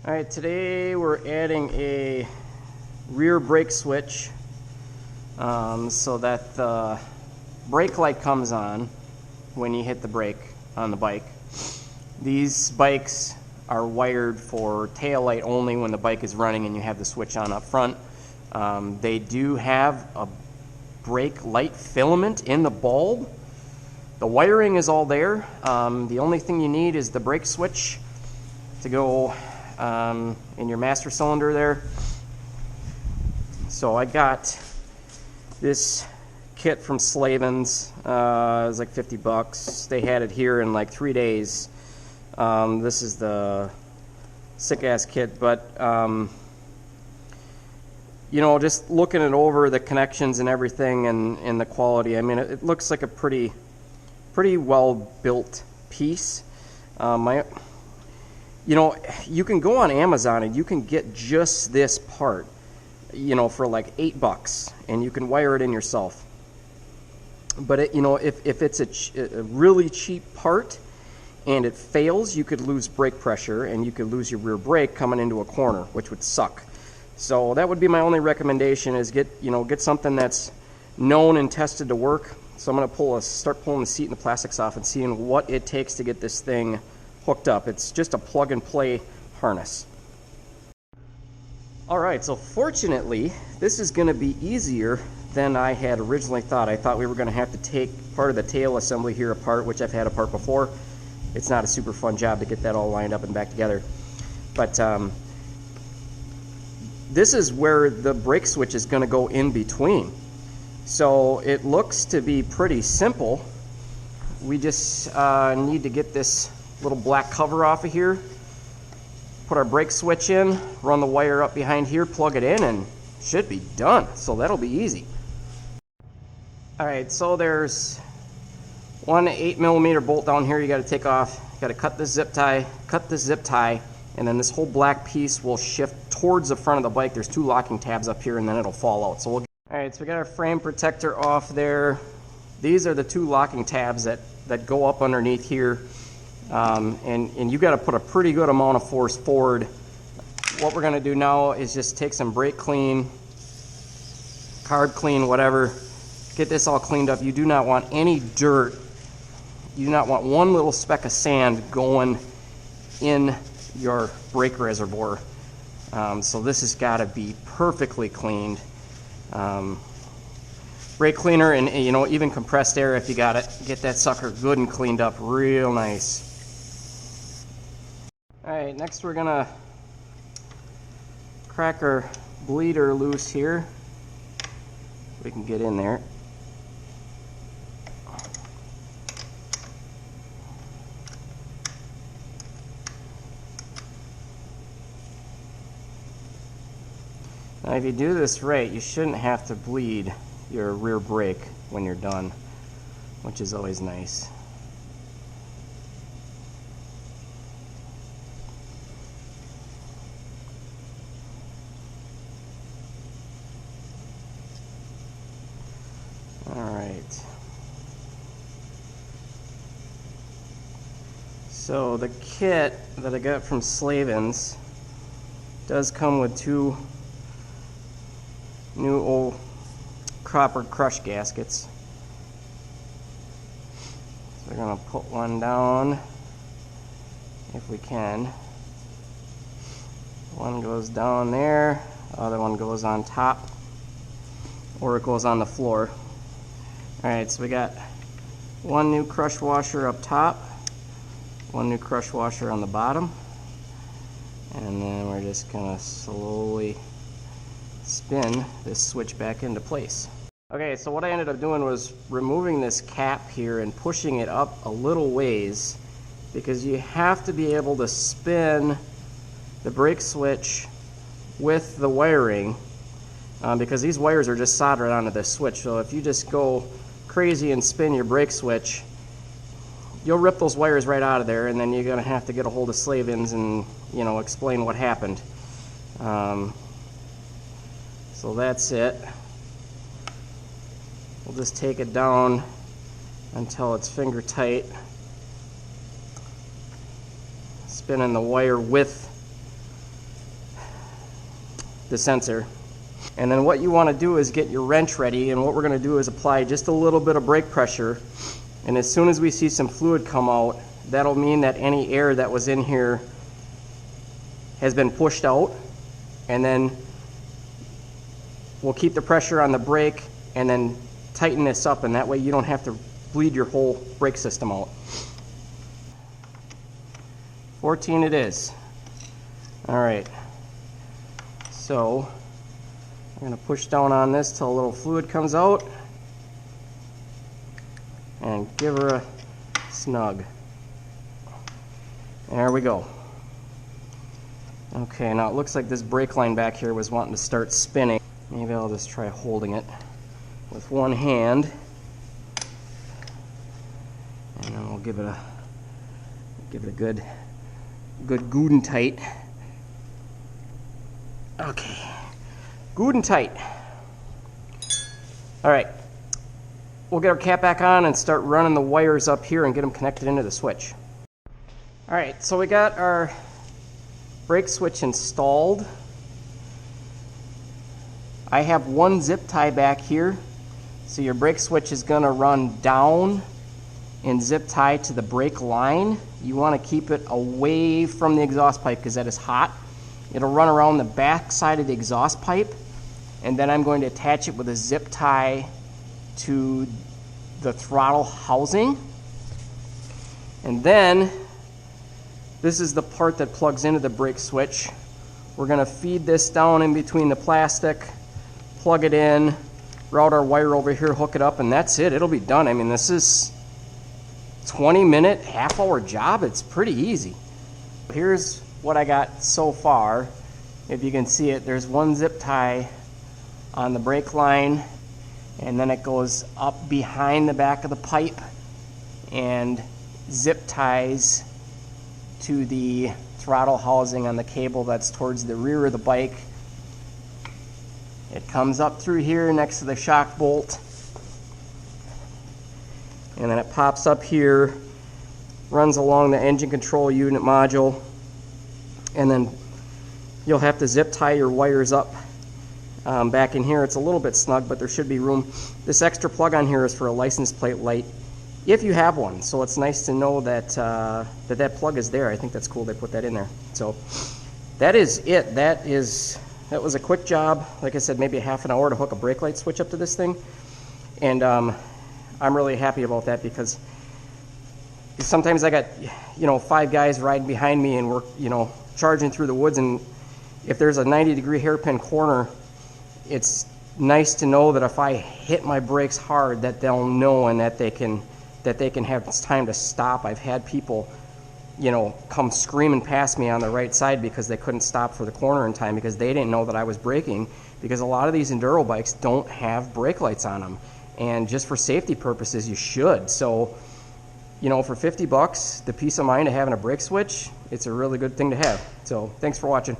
Alright, today we're adding a rear brake switch so that the brake light comes on when you hit the brake on the bike. These bikes are wired for tail light only when the bike is running and you have the switch on up front. They do have a brake light filament in the bulb. The wiring is all there. The only thing you need is the brake switch to go in your master cylinder there. So I got this kit from Slavens. It was like 50 bucks. They had it here in like 3 days. This is the sick-ass kit, but you know, just looking it over, the connections and everything, and the quality, I mean, it looks like a pretty well-built piece. You know, you can go on Amazon and you can get just this part, you know, for like $8, and you can wire it in yourself. But you know, if it's a really cheap part and it fails, you could lose brake pressure and you could lose your rear brake coming into a corner, which would suck. So that would be my only recommendation, is get something that's known and tested to work. So I'm going to start pulling the seat and the plastics off and seeing what it takes to get this thing hooked up. It's just a plug and play harness. Alright, so fortunately this is going to be easier than I had originally thought. I thought we were going to have to take part of the tail assembly here apart, which I've had apart before. It's not a super fun job to get that all lined up and back together. But this is where the brake switch is going to go in between. So it looks to be pretty simple. We just need to get this little black cover off of here, put our brake switch in, run the wire up behind here, plug it in, and should be done. So that'll be easy. Alright, so there's one 8mm bolt down here you got to take off. You got to cut this zip tie, and then this whole black piece will shift towards the front of the bike. There's 2 locking tabs up here, and then it'll fall out. So alright, so we got our frame protector off there. These are the 2 locking tabs that go up underneath here. And you got to put a pretty good amount of force forward. What we're going to do now is just take some brake clean, carb clean, whatever, get this all cleaned up. You do not want any dirt. You do not want one little speck of sand going in your brake reservoir. So this has got to be perfectly cleaned. Brake cleaner and, you know, even compressed air if you got it. Get that sucker good and cleaned up real nice. Alright, next we're gonna crack our bleeder loose here. We can get in there. Now if you do this right, you shouldn't have to bleed your rear brake when you're done, which is always nice. Alright, so the kit that I got from Slavens does come with 2 new old copper crush gaskets. So we're going to put one down if we can. One goes down there, the other one goes on top, or it goes on the floor. Alright, so we got 1 new crush washer up top, 1 new crush washer on the bottom, and then we're just going to slowly spin this switch back into place. Okay, so what I ended up doing was removing this cap here and pushing it up a little ways, because you have to be able to spin the brake switch with the wiring, because these wires are just soldered onto this switch. So if you just go crazy and spin your brake switch, you'll rip those wires right out of there, and then you're going to have to get a hold of Slavens and, you know, explain what happened. So that's it. We'll just take it down until it's finger tight. Spinning the wire with the sensor. And then what you want to do is get your wrench ready, and what we're going to do is apply just a little bit of brake pressure, and as soon as we see some fluid come out, that'll mean that any air that was in here has been pushed out, and then we'll keep the pressure on the brake and then tighten this up, and that way you don't have to bleed your whole brake system out. 14 it is. Alright, so I'm going to push down on this till a little fluid comes out and give her a snug. There we go. Okay, now it looks like this brake line back here was wanting to start spinning. Maybe I'll just try holding it with one hand, and then we'll give it a good good and tight. Okay, good and tight. All right, we'll get our cap back on and start running the wires up here and get them connected into the switch. All right, so we got our brake switch installed. I have one zip tie back here, so your brake switch is going to run down and zip tie to the brake line. You want to keep it away from the exhaust pipe because that is hot. It'll run around the back side of the exhaust pipe, and then I'm going to attach it with a zip tie to the throttle housing. And then this is the part that plugs into the brake switch. We're going to feed this down in between the plastic, plug it in, route our wire over here, hook it up, and that's it. It'll be done. I mean, this is 20-minute, half-hour job. It's pretty easy. Here's what I got so far. If you can see it, there's one zip tie on the brake line, and then it goes up behind the back of the pipe and zip ties to the throttle housing on the cable that's towards the rear of the bike. It comes up through here next to the shock bolt, and then it pops up here, runs along the engine control unit module, and then you'll have to zip tie your wires up back in here. It's a little bit snug, but there should be room. This extra plug on here is for a license plate light, if you have one, so it's nice to know that that plug is there. I think that's cool they put that in there. So that is it. That was a quick job. Like I said, maybe a half an hour to hook a brake light switch up to this thing, and I'm really happy about that because sometimes I got 5 guys riding behind me and we're charging through the woods, and if there's a 90-degree hairpin corner, it's nice to know that if I hit my brakes hard that they'll know and that they can have time to stop. I've had people come screaming past me on the right side because they couldn't stop for the corner in time because they didn't know that I was braking, because a lot of these enduro bikes don't have brake lights on them, and just for safety purposes you should. So for $50, the peace of mind of having a brake switch, it's a really good thing to have. So thanks for watching.